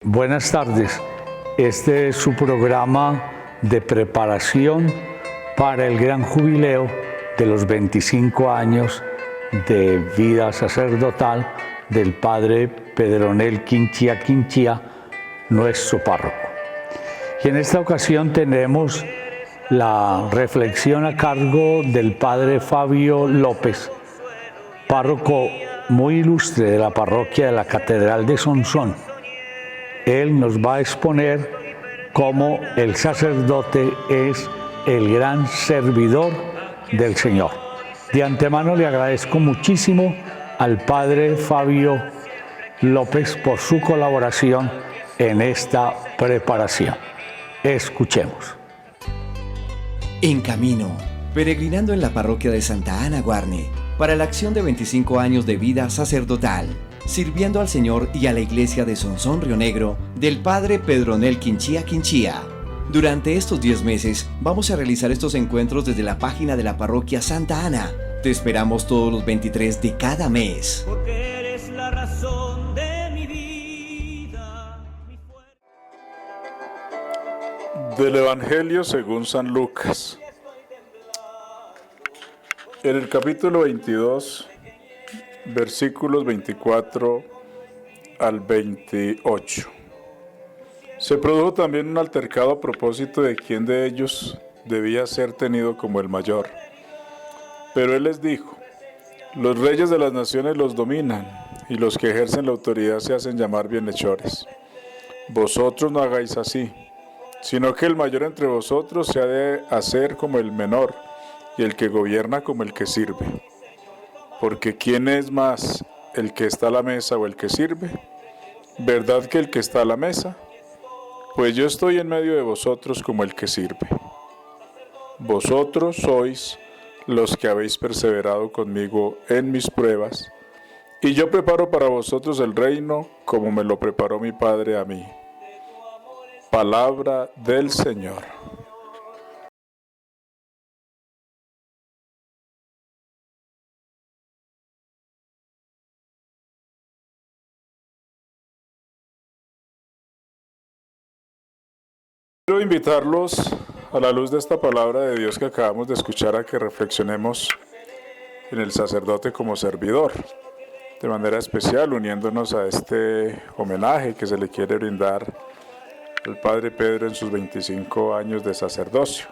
Buenas tardes, este es su programa de preparación para el gran jubileo de los 25 años de vida sacerdotal del Padre Pedronel Quinchía Quinchía, nuestro párroco. Y en esta ocasión tenemos la reflexión a cargo del Padre Fabio López, párroco muy ilustre de la parroquia de la Catedral de Sonsón. Él nos va a exponer cómo el sacerdote es el gran servidor del Señor. De antemano le agradezco muchísimo al Padre Fabio López por su colaboración en esta preparación. Escuchemos. En camino, peregrinando en la parroquia de Santa Ana Guarne, para la acción de 25 años de vida sacerdotal, sirviendo al Señor y a la iglesia de Sonsón Río Negro del Padre Pedronel Quinchía Quinchía. Durante estos 10 meses vamos a realizar estos encuentros desde la página de la parroquia Santa Ana. Te esperamos todos los 23 de cada mes. Porque eres la razón de mi vida. Del Evangelio según San Lucas. En el capítulo 22, versículos 24 al 28. Se produjo también un altercado a propósito de quién de ellos debía ser tenido como el mayor. Pero él les dijo: los reyes de las naciones los dominan, y los que ejercen la autoridad se hacen llamar bienhechores. Vosotros no hagáis así, sino que el mayor entre vosotros se ha de hacer como el menor, y el que gobierna como el que sirve. Porque ¿quién es más, el que está a la mesa o el que sirve? ¿Verdad que el que está a la mesa? Pues yo estoy en medio de vosotros como el que sirve. Vosotros sois los que habéis perseverado conmigo en mis pruebas, y yo preparo para vosotros el reino como me lo preparó mi Padre a mí. Palabra del Señor. Quiero invitarlos a la luz de esta palabra de Dios que acabamos de escuchar a que reflexionemos en el sacerdote como servidor, de manera especial uniéndonos a este homenaje que se le quiere brindar al Padre Pedro en sus 25 años de sacerdocio,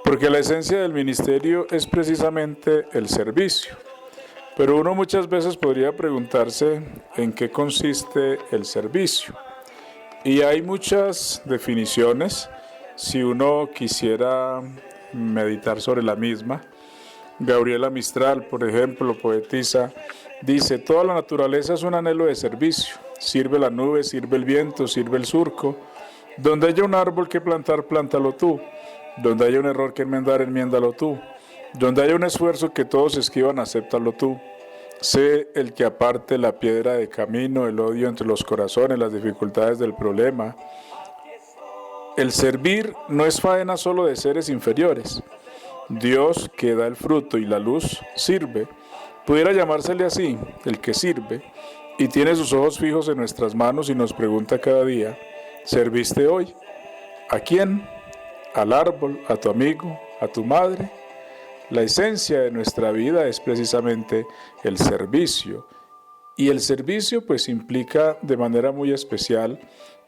porque la esencia del ministerio es precisamente el servicio, pero uno muchas veces podría preguntarse en qué consiste el servicio. Y hay muchas definiciones, si uno quisiera meditar sobre la misma. Gabriela Mistral, por ejemplo, poetisa, dice: toda la naturaleza es un anhelo de servicio. Sirve la nube, sirve el viento, sirve el surco. Donde haya un árbol que plantar, plántalo tú. Donde haya un error que enmendar, enmiéndalo tú. Donde haya un esfuerzo que todos esquivan, acéptalo tú. Sé el que aparte la piedra de camino, el odio entre los corazones, las dificultades del problema. El servir no es faena solo de seres inferiores. Dios, que da el fruto y la luz, sirve. Pudiera llamársele así, el que sirve, y tiene sus ojos fijos en nuestras manos y nos pregunta cada día: ¿serviste hoy? ¿A quién? ¿Al árbol? ¿A tu amigo? ¿A tu madre? La esencia de nuestra vida es precisamente el servicio, y el servicio pues implica de manera muy especial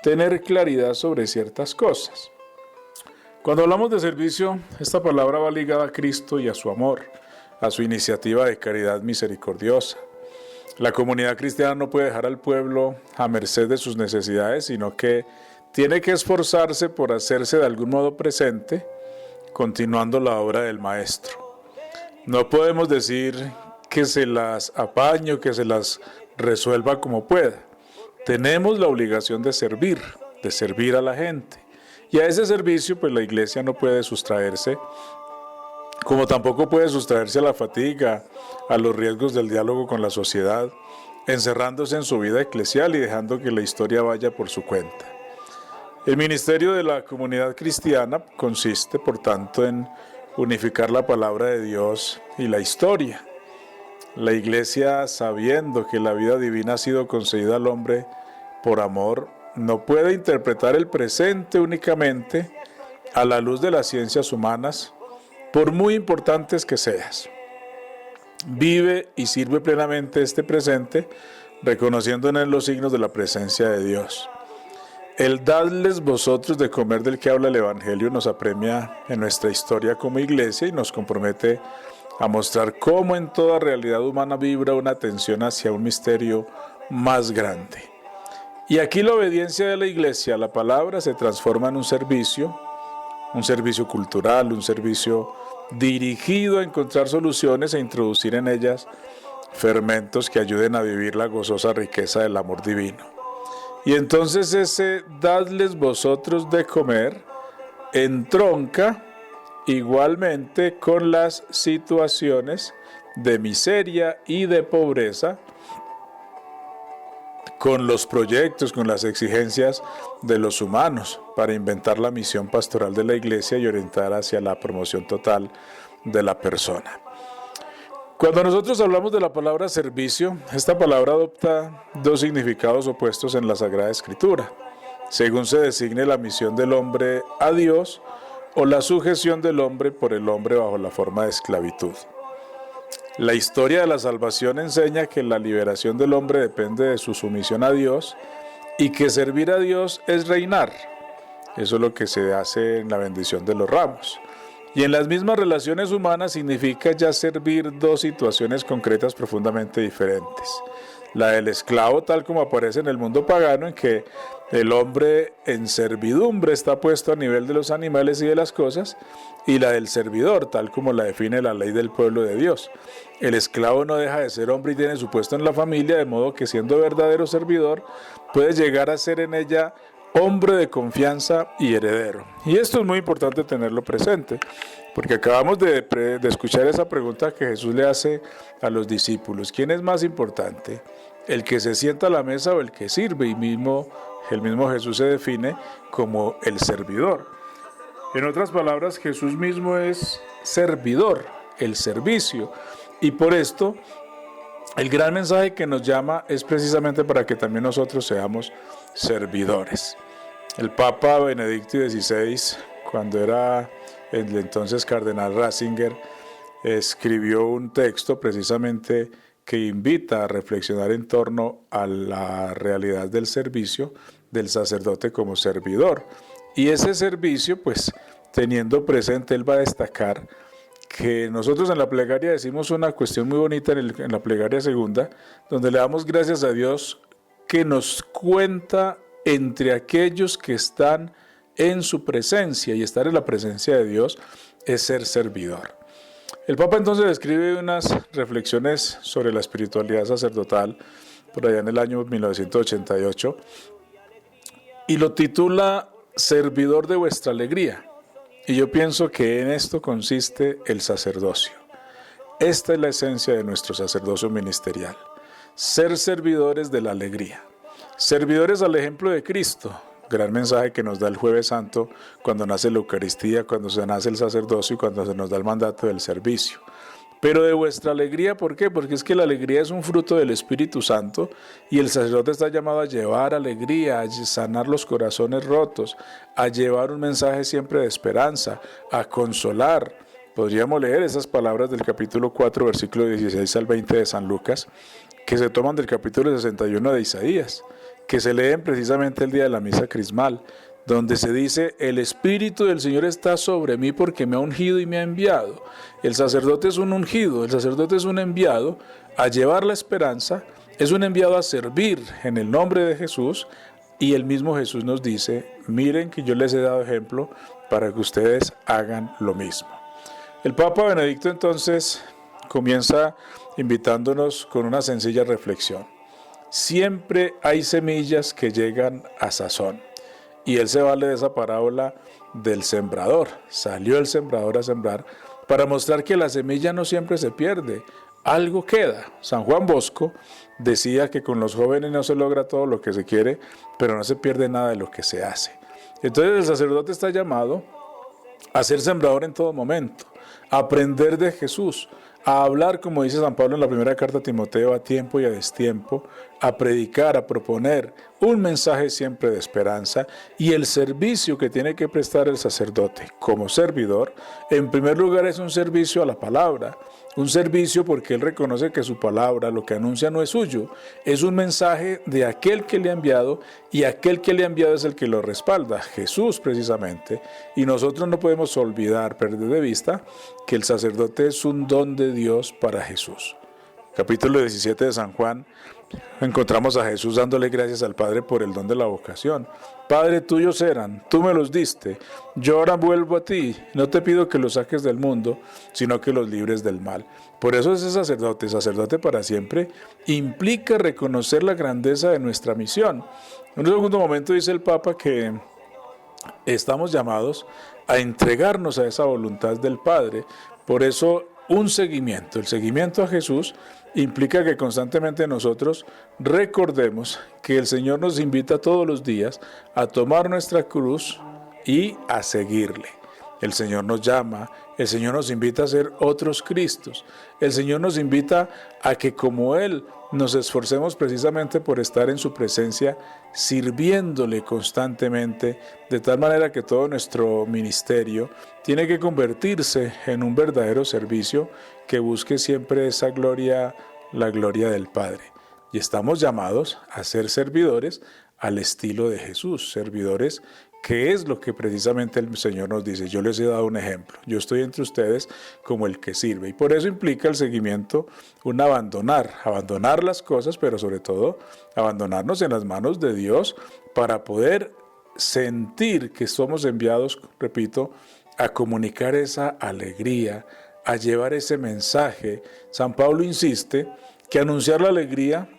tener claridad sobre ciertas cosas. Cuando hablamos de servicio, esta palabra va ligada a Cristo y a su amor, a su iniciativa de caridad misericordiosa. La comunidad cristiana no puede dejar al pueblo a merced de sus necesidades, sino que tiene que esforzarse por hacerse de algún modo presente, continuando la obra del Maestro. No podemos decir que se las apañe o que se las resuelva como pueda. Tenemos la obligación de servir a la gente. Y a ese servicio, pues la Iglesia no puede sustraerse, como tampoco puede sustraerse a la fatiga, a los riesgos del diálogo con la sociedad, encerrándose en su vida eclesial y dejando que la historia vaya por su cuenta. El ministerio de la comunidad cristiana consiste, por tanto, en unificar la palabra de Dios y la historia. La Iglesia, sabiendo que la vida divina ha sido concedida al hombre por amor, no puede interpretar el presente únicamente a la luz de las ciencias humanas, por muy importantes que seas. Vive y sirve plenamente este presente, reconociendo en él los signos de la presencia de Dios. El dadles vosotros de comer del que habla el Evangelio nos apremia en nuestra historia como iglesia y nos compromete a mostrar cómo en toda realidad humana vibra una tensión hacia un misterio más grande. Y aquí la obediencia de la iglesia a la palabra se transforma en un servicio cultural, un servicio dirigido a encontrar soluciones e introducir en ellas fermentos que ayuden a vivir la gozosa riqueza del amor divino. Y entonces ese dadles vosotros de comer entronca igualmente con las situaciones de miseria y de pobreza, con los proyectos, con las exigencias de los humanos para inventar la misión pastoral de la iglesia y orientar hacia la promoción total de la persona. Cuando nosotros hablamos de la palabra servicio, esta palabra adopta dos significados opuestos en la Sagrada Escritura, según se designe la misión del hombre a Dios o la sujeción del hombre por el hombre bajo la forma de esclavitud. La historia de la salvación enseña que la liberación del hombre depende de su sumisión a Dios y que servir a Dios es reinar. Eso es lo que se hace en la bendición de los ramos. Y en las mismas relaciones humanas significa ya servir dos situaciones concretas profundamente diferentes. La del esclavo, tal como aparece en el mundo pagano, en que el hombre en servidumbre está puesto a nivel de los animales y de las cosas, y la del servidor, tal como la define la ley del pueblo de Dios. El esclavo no deja de ser hombre y tiene su puesto en la familia, de modo que siendo verdadero servidor, puede llegar a ser en ella hombre de confianza y heredero. Y esto es muy importante tenerlo presente, porque acabamos de escuchar esa pregunta que Jesús le hace a los discípulos: ¿quién es más importante? ¿El que se sienta a la mesa o el que sirve? Y el mismo Jesús se define como el servidor. En otras palabras, Jesús mismo es servidor, el servicio. Y por esto, el gran mensaje que nos llama es precisamente para que también nosotros seamos servidores. El Papa Benedicto XVI, cuando era el entonces cardenal Ratzinger, escribió un texto precisamente que invita a reflexionar en torno a la realidad del servicio del sacerdote como servidor. Y ese servicio, pues, teniendo presente, él va a destacar que nosotros en la plegaria decimos una cuestión muy bonita en la plegaria segunda, donde le damos gracias a Dios que nos cuenta entre aquellos que están en su presencia, y estar en la presencia de Dios es ser servidor. El Papa entonces escribe unas reflexiones sobre la espiritualidad sacerdotal por allá en el año 1988 y lo titula Servidor de vuestra alegría. Y yo pienso que en esto consiste el sacerdocio. Esta es la esencia de nuestro sacerdocio ministerial: ser servidores de la alegría, servidores al ejemplo de Cristo. Gran mensaje que nos da el Jueves Santo cuando nace la Eucaristía, cuando se nace el sacerdocio y cuando se nos da el mandato del servicio. Pero de vuestra alegría, ¿por qué? Porque es que la alegría es un fruto del Espíritu Santo y el sacerdote está llamado a llevar alegría, a sanar los corazones rotos, a llevar un mensaje siempre de esperanza, a consolar. Podríamos leer esas palabras del capítulo 4, versículo 16 al 20 de San Lucas, que se toman del capítulo 61 de Isaías, que se leen precisamente el día de la misa crismal, donde se dice: el Espíritu del Señor está sobre mí porque me ha ungido y me ha enviado. El sacerdote es un ungido, el sacerdote es un enviado a llevar la esperanza, es un enviado a servir en el nombre de Jesús, y el mismo Jesús nos dice: miren que yo les he dado ejemplo para que ustedes hagan lo mismo. El Papa Benedicto entonces comienza invitándonos con una sencilla reflexión. Siempre hay semillas que llegan a sazón. Y él se vale de esa parábola del sembrador. Salió el sembrador a sembrar para mostrar que la semilla no siempre se pierde, algo queda. San Juan Bosco decía que con los jóvenes no se logra todo lo que se quiere, pero no se pierde nada de lo que se hace. Entonces el sacerdote está llamado a ser sembrador en todo momento, a aprender de Jesús, a hablar, como dice San Pablo en la primera carta a Timoteo, a tiempo y a destiempo, a predicar, a proponer un mensaje siempre de esperanza, y el servicio que tiene que prestar el sacerdote como servidor, en primer lugar es un servicio a la palabra, un servicio porque él reconoce que su palabra, lo que anuncia, no es suyo, es un mensaje de aquel que le ha enviado, y aquel que le ha enviado es el que lo respalda, Jesús precisamente, y nosotros no podemos olvidar, perder de vista, que el sacerdote es un don de Dios para Jesús. Capítulo 17 de San Juan, encontramos a Jesús dándole gracias al Padre por el don de la vocación. Padre, tuyos eran, tú me los diste, yo ahora vuelvo a ti, no te pido que los saques del mundo, sino que los libres del mal. Por eso ese sacerdote para siempre, implica reconocer la grandeza de nuestra misión. En un segundo momento dice el Papa que estamos llamados a entregarnos a esa voluntad del Padre. Por eso un seguimiento, el seguimiento a Jesús, implica que constantemente nosotros recordemos que el Señor nos invita todos los días a tomar nuestra cruz y a seguirle. El Señor nos llama, el Señor nos invita a ser otros Cristos, el Señor nos invita a que como Él nos esforcemos precisamente por estar en su presencia, sirviéndole constantemente, de tal manera que todo nuestro ministerio tiene que convertirse en un verdadero servicio que busque siempre esa gloria, la gloria del Padre. Y estamos llamados a ser servidores al estilo de Jesús, servidores que es lo que precisamente el Señor nos dice. Yo les he dado un ejemplo, yo estoy entre ustedes como el que sirve, y por eso implica el seguimiento un abandonar las cosas, pero sobre todo abandonarnos en las manos de Dios para poder sentir que somos enviados, repito, a comunicar esa alegría, a llevar ese mensaje. San Pablo insiste que anunciar la alegría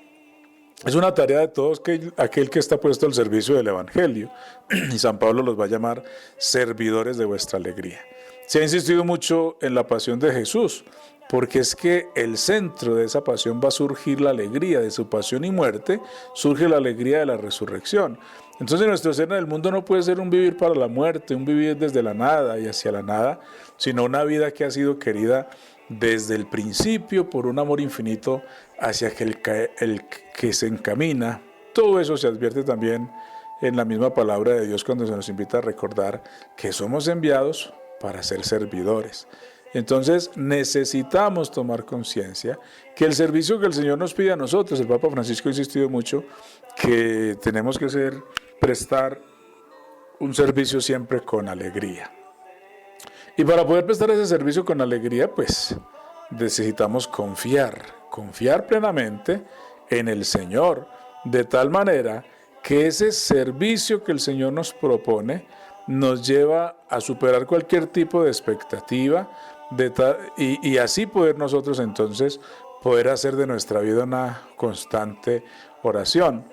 es una tarea de todos aquel que está puesto al servicio del Evangelio, y San Pablo los va a llamar servidores de vuestra alegría. Se ha insistido mucho en la pasión de Jesús, porque es que el centro de esa pasión va a surgir la alegría de su pasión y muerte, surge la alegría de la resurrección. Entonces nuestro ser en el mundo no puede ser un vivir para la muerte, un vivir desde la nada y hacia la nada, sino una vida que ha sido querida desde el principio por un amor infinito hacia el que se encamina. Todo eso se advierte también en la misma palabra de Dios cuando se nos invita a recordar que somos enviados para ser servidores. Entonces necesitamos tomar conciencia que el servicio que el Señor nos pide a nosotros, el Papa Francisco ha insistido mucho que tenemos que prestar un servicio siempre con alegría. Y para poder prestar ese servicio con alegría, pues necesitamos confiar plenamente en el Señor, de tal manera que ese servicio que el Señor nos propone nos lleva a superar cualquier tipo de expectativa y así poder nosotros entonces poder hacer de nuestra vida una constante oración.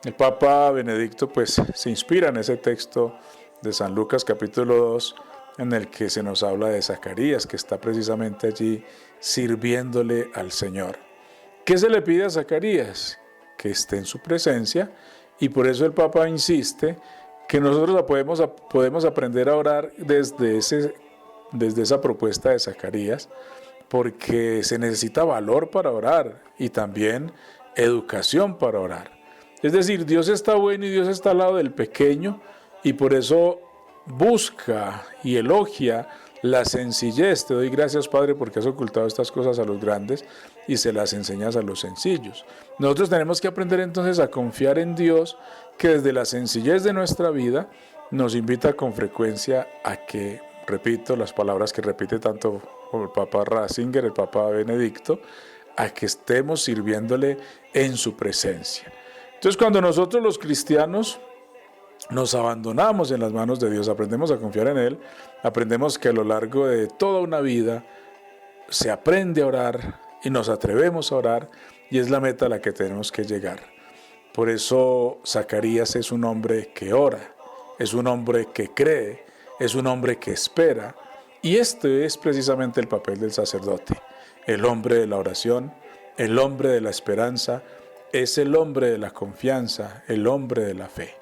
El Papa Benedicto pues se inspira en ese texto de San Lucas capítulo 2, en el que se nos habla de Zacarías, que está precisamente allí sirviéndole al Señor. ¿Qué se le pide a Zacarías? Que esté en su presencia, y por eso el Papa insiste que nosotros podemos aprender a orar desde esa propuesta de Zacarías, porque se necesita valor para orar y también educación para orar. Es decir, Dios está bueno y Dios está al lado del pequeño, y por eso busca y elogia la sencillez. Te doy gracias, Padre, porque has ocultado estas cosas a los grandes y se las enseñas a los sencillos. Nosotros tenemos que aprender entonces a confiar en Dios, que desde la sencillez de nuestra vida nos invita con frecuencia a que, repito las palabras que repite tanto el Papa Ratzinger, el Papa Benedicto, a que estemos sirviéndole en su presencia. Entonces, cuando nosotros los cristianos nos abandonamos en las manos de Dios, aprendemos a confiar en Él, aprendemos que a lo largo de toda una vida se aprende a orar y nos atrevemos a orar, y es la meta a la que tenemos que llegar. Por eso Zacarías es un hombre que ora, es un hombre que cree, es un hombre que espera, y este es precisamente el papel del sacerdote, el hombre de la oración, el hombre de la esperanza, es el hombre de la confianza, el hombre de la fe.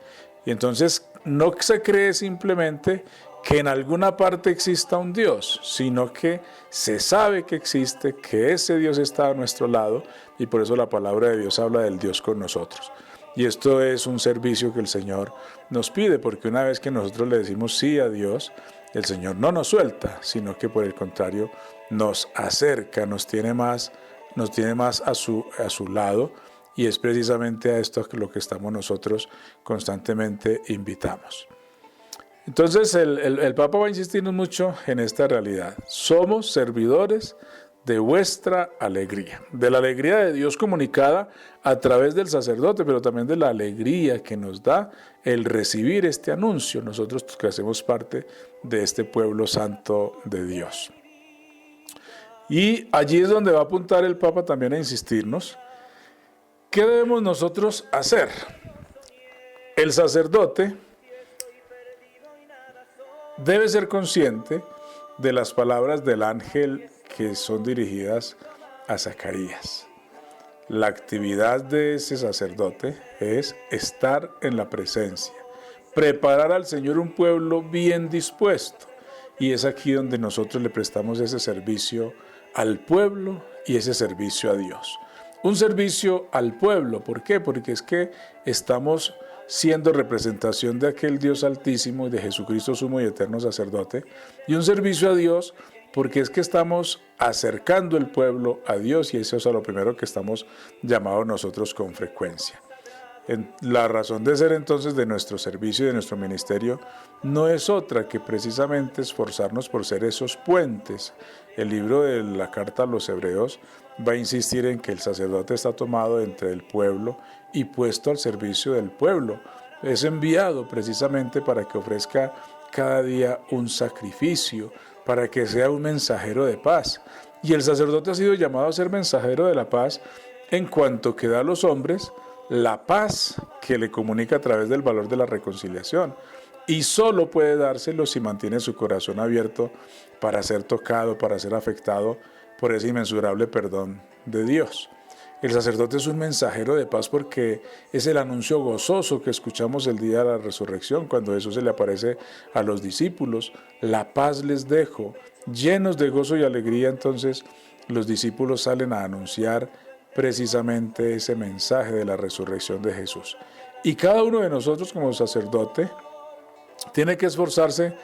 Y entonces no se cree simplemente que en alguna parte exista un Dios, sino que se sabe que existe, que ese Dios está a nuestro lado, y por eso la palabra de Dios habla del Dios con nosotros. Y esto es un servicio que el Señor nos pide, porque una vez que nosotros le decimos sí a Dios, el Señor no nos suelta, sino que por el contrario nos acerca, nos tiene más a su lado, y es precisamente a esto lo que estamos nosotros constantemente invitamos. Entonces el Papa va a insistirnos mucho en esta realidad. Somos servidores de vuestra alegría, de la alegría de Dios comunicada a través del sacerdote, pero también de la alegría que nos da el recibir este anuncio, nosotros que hacemos parte de este pueblo santo de Dios. Y allí es donde va a apuntar el Papa también a insistirnos, ¿qué debemos nosotros hacer? El sacerdote debe ser consciente de las palabras del ángel que son dirigidas a Zacarías. La actividad de ese sacerdote es estar en la presencia, preparar al Señor un pueblo bien dispuesto. Y es aquí donde nosotros le prestamos ese servicio al pueblo y ese servicio a Dios. Un servicio al pueblo, ¿por qué? Porque es que estamos siendo representación de aquel Dios altísimo y de Jesucristo sumo y eterno sacerdote, y un servicio a Dios porque es que estamos acercando el pueblo a Dios, y eso es a lo primero que estamos llamados nosotros con frecuencia. La razón de ser entonces de nuestro servicio y de nuestro ministerio no es otra que precisamente esforzarnos por ser esos puentes. El libro de la carta a los Hebreos va a insistir en que el sacerdote está tomado entre el pueblo y puesto al servicio del pueblo. Es enviado precisamente para que ofrezca cada día un sacrificio, para que sea un mensajero de paz. Y el sacerdote ha sido llamado a ser mensajero de la paz en cuanto que da a los hombres la paz que le comunica a través del valor de la reconciliación. Y solo puede dárselo si mantiene su corazón abierto para ser tocado, para ser afectado por ese inmensurable perdón de Dios. El sacerdote es un mensajero de paz porque es el anuncio gozoso que escuchamos el día de la resurrección, cuando Jesús se le aparece a los discípulos. La paz les dejo. Llenos de gozo y alegría, entonces los discípulos salen a anunciar precisamente ese mensaje de la resurrección de Jesús. Y cada uno de nosotros como sacerdote tiene que esforzarse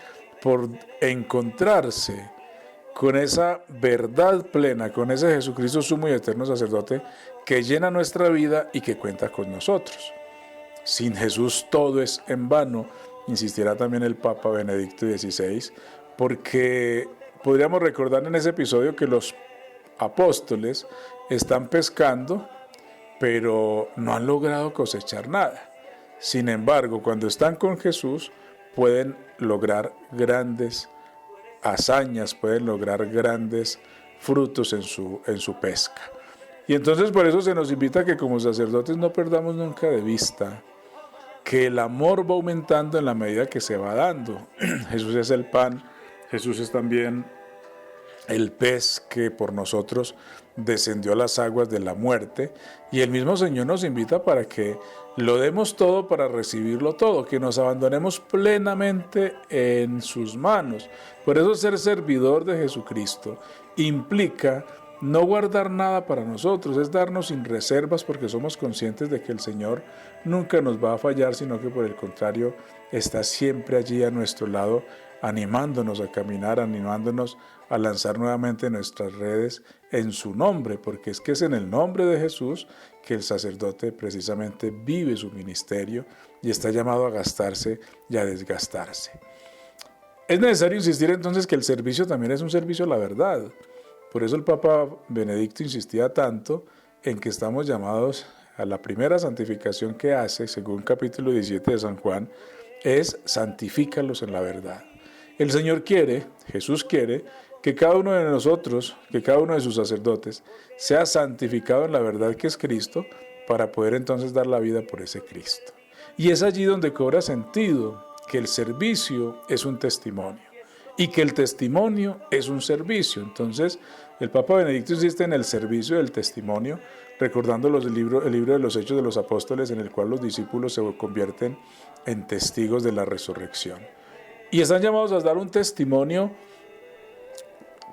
por encontrarse con esa verdad plena, con ese Jesucristo sumo y eterno sacerdote que llena nuestra vida y que cuenta con nosotros. Sin Jesús todo es en vano, insistirá también el Papa Benedicto XVI, porque podríamos recordar en ese episodio que los apóstoles están pescando, pero no han logrado cosechar nada. Sin embargo, cuando están con Jesús, pueden lograr grandes hazañas, pueden lograr grandes frutos en su pesca. Y entonces por eso se nos invita a que como sacerdotes no perdamos nunca de vista que el amor va aumentando en la medida que se va dando. Jesús es el pan, Jesús es también el pez que por nosotros descendió a las aguas de la muerte, y el mismo Señor nos invita para que lo demos todo para recibirlo todo, que nos abandonemos plenamente en sus manos. Por eso ser servidor de Jesucristo implica no guardar nada para nosotros, es darnos sin reservas, porque somos conscientes de que el Señor nunca nos va a fallar, sino que por el contrario está siempre allí a nuestro lado, animándonos a caminar, animándonos a lanzar nuevamente nuestras redes en su nombre, porque es que es en el nombre de Jesús que el sacerdote precisamente vive su ministerio y está llamado a gastarse y a desgastarse. Es necesario insistir entonces que el servicio también es un servicio a la verdad. Por eso el Papa Benedicto insistía tanto en que estamos llamados a la primera santificación que hace, según capítulo 17 de San Juan, es santifícalos en la verdad. El Señor quiere, Jesús quiere, que cada uno de nosotros, que cada uno de sus sacerdotes, sea santificado en la verdad que es Cristo, para poder entonces dar la vida por ese Cristo. Y es allí donde cobra sentido que el servicio es un testimonio y que el testimonio es un servicio. Entonces, el Papa Benedicto insiste en el servicio del testimonio, recordando el libro de los Hechos de los Apóstoles, en el cual los discípulos se convierten en testigos de la resurrección. y están llamados a dar un testimonio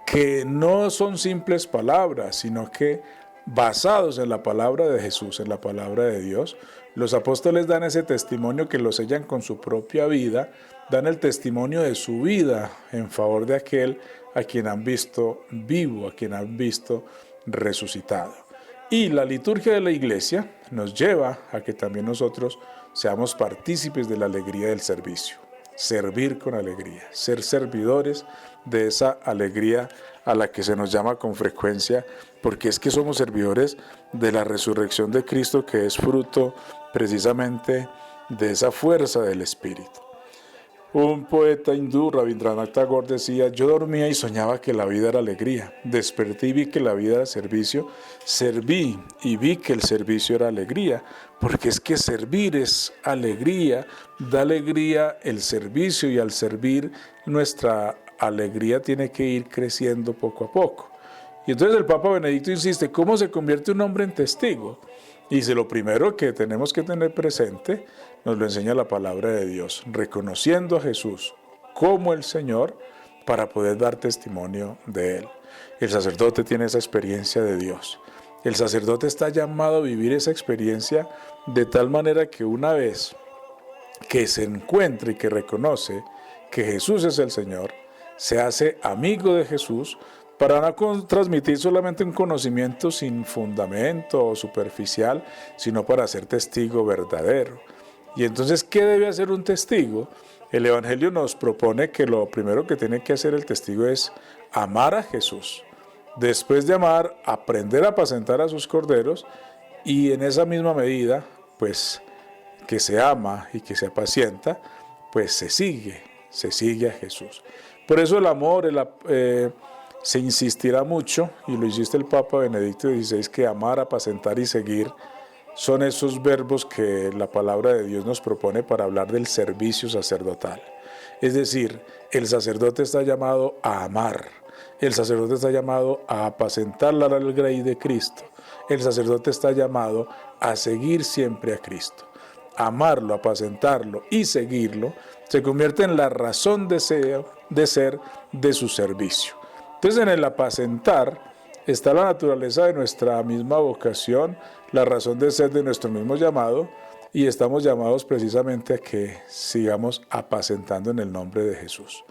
que no son simples palabras, sino que basados en la palabra de Jesús, en la palabra de Dios. Los apóstoles dan ese testimonio que lo sellan con su propia vida, dan el testimonio de su vida en favor de aquel a quien han visto vivo, a quien han visto resucitado. Y la liturgia de la iglesia nos lleva a que también nosotros seamos partícipes de la alegría del servicio. Servir con alegría, ser servidores de esa alegría a la que se nos llama con frecuencia, porque es que somos servidores de la resurrección de Cristo, que es fruto precisamente de esa fuerza del Espíritu. Un poeta hindú, Rabindranath Tagore, decía: yo dormía y soñaba que la vida era alegría, desperté y vi que la vida era servicio, serví y vi que el servicio era alegría, porque es que servir es alegría, da alegría el servicio, y al servir nuestra alegría tiene que ir creciendo poco a poco. Y entonces el Papa Benedicto insiste: ¿cómo se convierte un hombre en testigo? Y dice: lo primero que tenemos que tener presente nos lo enseña la palabra de Dios, reconociendo a Jesús como el Señor para poder dar testimonio de Él. El sacerdote tiene esa experiencia de Dios. El sacerdote está llamado a vivir esa experiencia de tal manera que una vez que se encuentre y que reconoce que Jesús es el Señor, se hace amigo de Jesús, para no transmitir solamente un conocimiento sin fundamento o superficial, sino para ser testigo verdadero. Y entonces, ¿qué debe hacer un testigo? El Evangelio nos propone que lo primero que tiene que hacer el testigo es amar a Jesús. Después de amar, aprender a apacentar a sus corderos, y en esa misma medida, pues, que se ama y que se apacienta, pues se sigue a Jesús. Por eso el amor, se insistirá mucho, y lo insiste el Papa Benedicto XVI, que amar, apacentar y seguir son esos verbos que la palabra de Dios nos propone para hablar del servicio sacerdotal. Es decir, el sacerdote está llamado a amar, el sacerdote está llamado a apacentar la grey de Cristo, el sacerdote está llamado a seguir siempre a Cristo. Amarlo, apacentarlo y seguirlo se convierte en la razón de ser de su servicio. Entonces, en el apacentar está la naturaleza de nuestra misma vocación, la razón de ser de nuestro mismo llamado, y estamos llamados precisamente a que sigamos apacentando en el nombre de Jesús.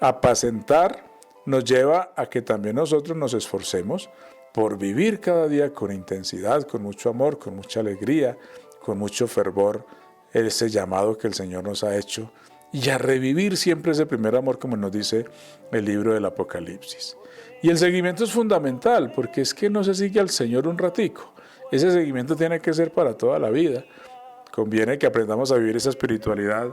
Apacentar nos lleva a que también nosotros nos esforcemos por vivir cada día con intensidad, con mucho amor, con mucha alegría, con mucho fervor, ese llamado que el Señor nos ha hecho, y a revivir siempre ese primer amor, como nos dice el libro del Apocalipsis. Y el seguimiento es fundamental, porque es que no se sigue al Señor un ratico. Ese seguimiento tiene que ser para toda la vida. Conviene que aprendamos a vivir esa espiritualidad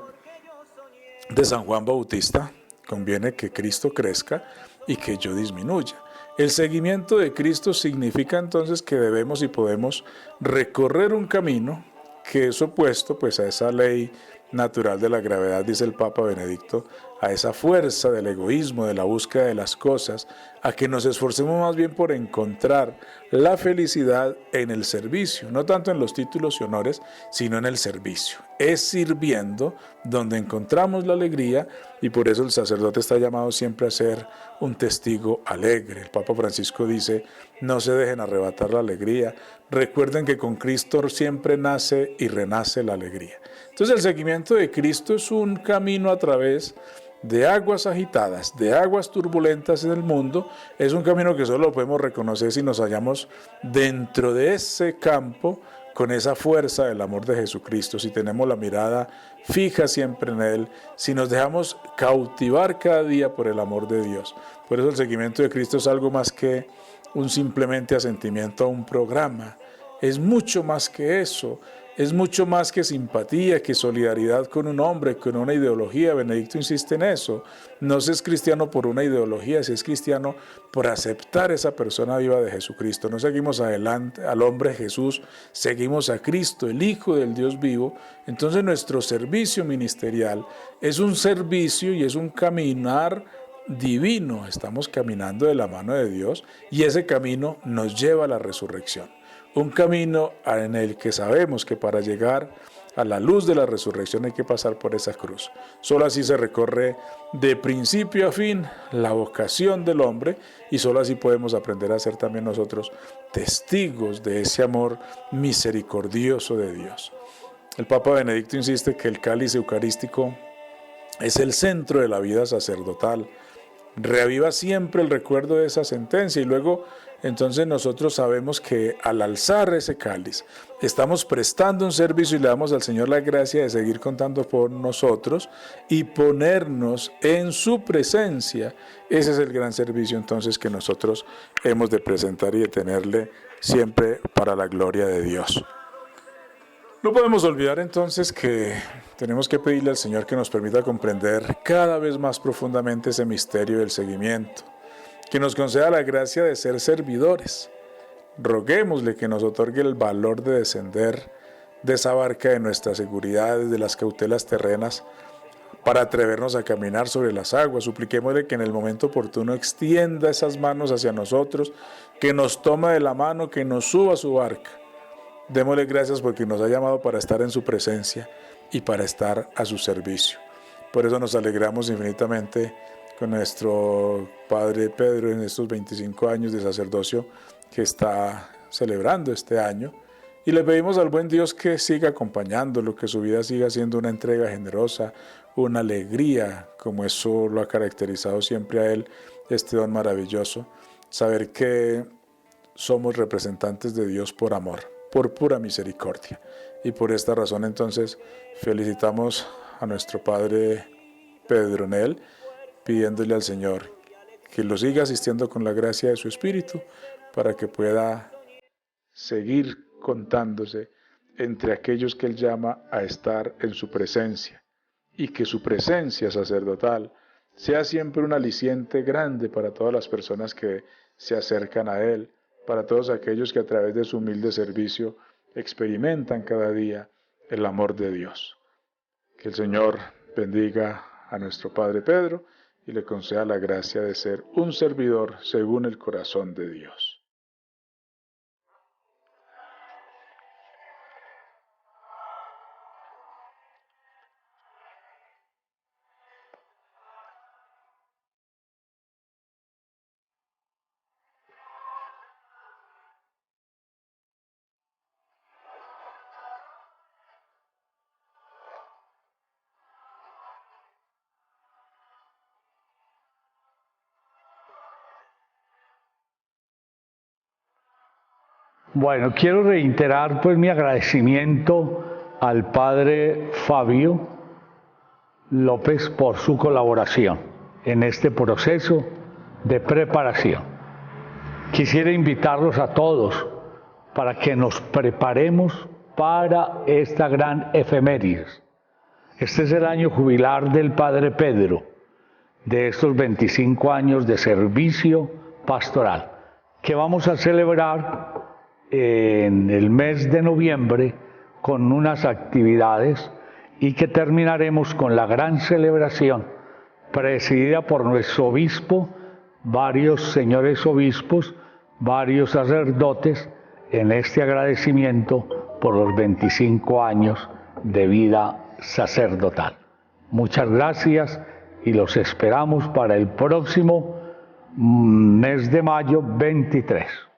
de San Juan Bautista. Conviene que Cristo crezca y que yo disminuya. El seguimiento de Cristo significa entonces que debemos y podemos recorrer un camino que es opuesto pues a esa ley natural de la gravedad, dice el Papa Benedicto, a esa fuerza del egoísmo, de la búsqueda de las cosas, a que nos esforcemos más bien por encontrar la felicidad en el servicio, no tanto en los títulos y honores, sino en el servicio. Es sirviendo donde encontramos la alegría, y por eso el sacerdote está llamado siempre a ser un testigo alegre. El Papa Francisco dice: no se dejen arrebatar la alegría, recuerden que con Cristo siempre nace y renace la alegría. Entonces el seguimiento de Cristo es un camino a través de aguas agitadas, de aguas turbulentas en el mundo. Es un camino que solo lo podemos reconocer si nos hallamos dentro de ese campo con esa fuerza del amor de Jesucristo, si tenemos la mirada fija siempre en Él, si nos dejamos cautivar cada día por el amor de Dios. Por eso el seguimiento de Cristo es algo más que un simplemente asentimiento a un programa. Es mucho más que eso. Es mucho más que simpatía, que solidaridad con un hombre, con una ideología. Benedicto insiste en eso. No se es cristiano por una ideología, se es cristiano por aceptar esa persona viva de Jesucristo. No seguimos adelante al hombre Jesús, seguimos a Cristo, el Hijo del Dios vivo. Entonces nuestro servicio ministerial es un servicio y es un caminar divino. Estamos caminando de la mano de Dios y ese camino nos lleva a la resurrección. Un camino en el que sabemos que para llegar A la luz de la resurrección hay que pasar por esa cruz. Solo así se recorre de principio a fin la vocación del hombre y solo así podemos aprender a ser también nosotros testigos de ese amor misericordioso de Dios. El Papa Benedicto insiste que el cáliz eucarístico es el centro de la vida sacerdotal. Reaviva siempre el recuerdo de esa sentencia y luego entonces nosotros sabemos que al alzar ese cáliz estamos prestando un servicio y le damos al Señor la gracia de seguir contando por nosotros y ponernos en su presencia. Ese es el gran servicio entonces que nosotros hemos de presentar y de tenerle siempre para la gloria de Dios. No podemos olvidar entonces que tenemos que pedirle al Señor que nos permita comprender cada vez más profundamente ese misterio del seguimiento, que nos conceda la gracia de ser servidores. Roguémosle que nos otorgue el valor de descender de esa barca de nuestras seguridades, de las cautelas terrenas, para atrevernos a caminar sobre las aguas. Supliquémosle que en el momento oportuno extienda esas manos hacia nosotros, que nos tome de la mano, que nos suba a su barca. Démosle gracias porque nos ha llamado para estar en su presencia y para estar a su servicio. Por eso nos alegramos infinitamente con nuestro Padre Pedro en estos 25 años de sacerdocio que está celebrando este año. Y le pedimos al buen Dios que siga acompañándolo, que su vida siga siendo una entrega generosa, una alegría, como eso lo ha caracterizado siempre a él, este don maravilloso. Saber que somos representantes de Dios por amor, por pura misericordia. Y por esta razón entonces felicitamos a nuestro Padre Pedro en él, pidiéndole al Señor que lo siga asistiendo con la gracia de su Espíritu para que pueda seguir contándose entre aquellos que él llama a estar en su presencia y que su presencia sacerdotal sea siempre un aliciente grande para todas las personas que se acercan a él, para todos aquellos que a través de su humilde servicio experimentan cada día el amor de Dios. Que el Señor bendiga a nuestro Padre Pedro y le conceda la gracia de ser un servidor según el corazón de Dios. Bueno, quiero reiterar pues mi agradecimiento al padre Fabio López por su colaboración en este proceso de preparación. Quisiera invitarlos a todos para que nos preparemos para esta gran efemérides. Este es el año jubilar del padre Pedro, de estos 25 años de servicio pastoral, que vamos a celebrar en el mes de noviembre con unas actividades y que terminaremos con la gran celebración presidida por nuestro obispo, varios señores obispos, varios sacerdotes en este agradecimiento por los 25 años de vida sacerdotal. Muchas gracias y los esperamos para el próximo mes de mayo 23.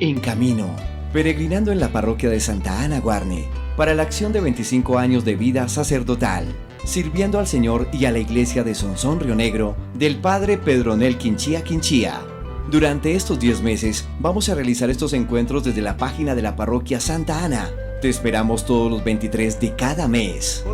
En camino, peregrinando en la parroquia de Santa Ana Guarne, para la acción de 25 años de vida sacerdotal, sirviendo al Señor y a la iglesia de Sonsón Río Negro, del Padre Pedronel Quinchía Quinchía. Durante estos 10 meses, vamos a realizar estos encuentros desde la página de la parroquia Santa Ana. Te esperamos todos los 23 de cada mes.